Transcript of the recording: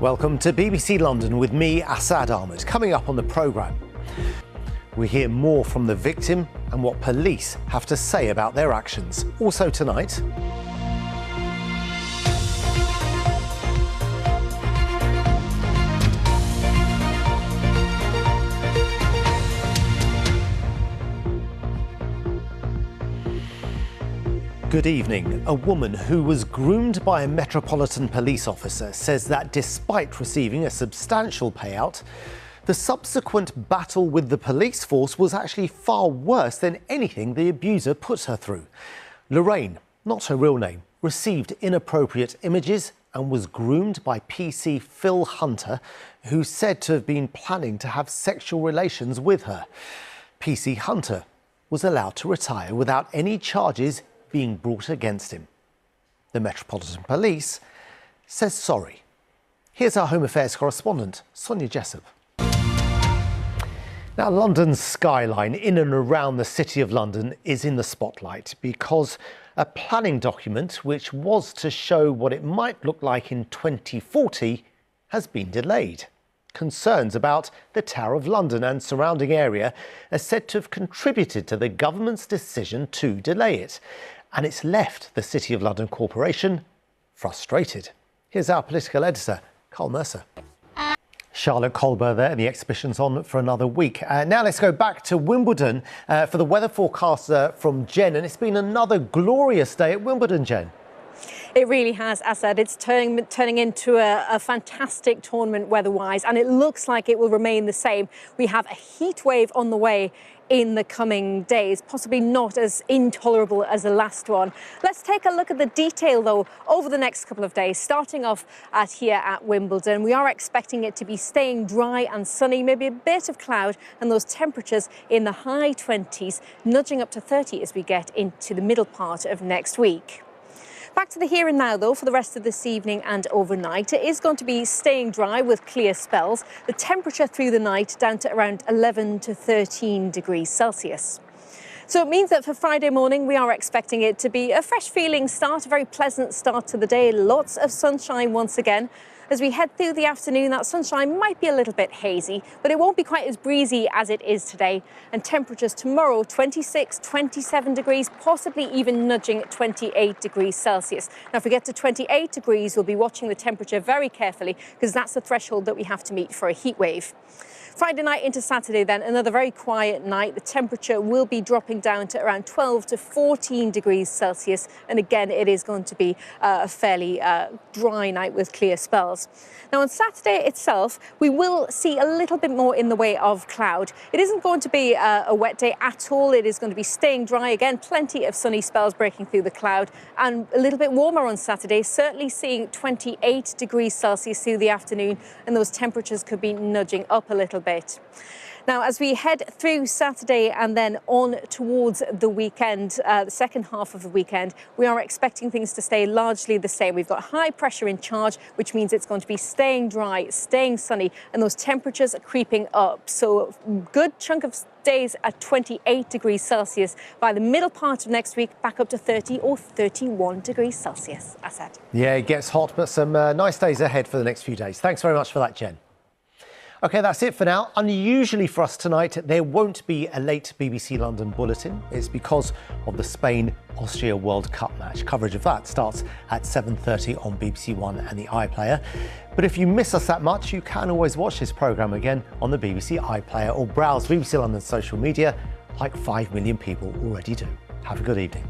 Welcome to BBC London with me, Asad Ahmad. Coming up on the programme, we hear more from the victim and what police have to say about their actions. Also tonight, good evening. A woman who was groomed by a Metropolitan Police officer says that despite receiving a substantial payout, the subsequent battle with the police force was actually far worse than anything the abuser put her through. Lorraine, not her real name, received inappropriate images and was groomed by PC Phil Hunter, who said to have been planning to have sexual relations with her. PC Hunter was allowed to retire without any charges being brought against him. The Metropolitan Police says sorry. Here's our Home Affairs correspondent, Sonia Jessup. Now, London's skyline in and around the City of London is in the spotlight because a planning document which was to show what it might look like in 2040 has been delayed. Concerns about the Tower of London and surrounding area are said to have contributed to the government's decision to delay it. And it's left the City of London Corporation frustrated. Here's our political editor, Carl Mercer. Charlotte Colbert there, and the exhibition's on for another week. Now let's go back to Wimbledon for the weather forecast from Jen. And it's been another glorious day at Wimbledon, Jen. It really has, Asad. It's turning into a fantastic tournament weather-wise, and it looks like it will remain the same. We have a heat wave on the way in the coming days, possibly not as intolerable as the last one. Let's take a look at the detail, though, over the next couple of days. Starting off here at Wimbledon, we are expecting it to be staying dry and sunny, maybe a bit of cloud, and those temperatures in the high 20s, nudging up to 30 as we get into the middle part of next week. Back to the here and now, though, for the rest of this evening and overnight. It is going to be staying dry with clear spells. The temperature through the night down to around 11 to 13 degrees Celsius. So it means that for Friday morning, we are expecting it to be a fresh-feeling start, a very pleasant start to the day. Lots of sunshine once again. As we head through the afternoon, that sunshine might be a little bit hazy, but it won't be quite as breezy as it is today. And temperatures tomorrow, 26, 27 degrees, possibly even nudging 28 degrees Celsius. Now, if we get to 28 degrees, we'll be watching the temperature very carefully because that's the threshold that we have to meet for a heat wave. Friday night into Saturday then, another very quiet night. The temperature will be dropping down to around 12 to 14 degrees Celsius. And again, it is going to be a fairly dry night with clear spells. Now on Saturday itself, we will see a little bit more in the way of cloud. It isn't going to be a wet day at all. It is going to be staying dry. Again, plenty of sunny spells breaking through the cloud and a little bit warmer on Saturday, certainly seeing 28 degrees Celsius through the afternoon, and those temperatures could be nudging up a little bit. Now, as we head through Saturday and then on towards the weekend, the second half of the weekend, we are expecting things to stay largely the same. We've got high pressure in charge, which means it's going to be staying dry, staying sunny, and those temperatures are creeping up. So a good chunk of days at 28 degrees Celsius. By the middle part of next week, back up to 30 or 31 degrees Celsius. Asad. Yeah, it gets hot, but some nice days ahead for the next few days. Thanks very much for that, Jen. OK, that's it for now. Unusually for us tonight, there won't be a late BBC London bulletin. It's because of the Spain-Austria World Cup match. Coverage of that starts at 7:30 on BBC One and the iPlayer. But if you miss us that much, you can always watch this programme again on the BBC iPlayer or browse BBC London's social media, like 5 million people already do. Have a good evening.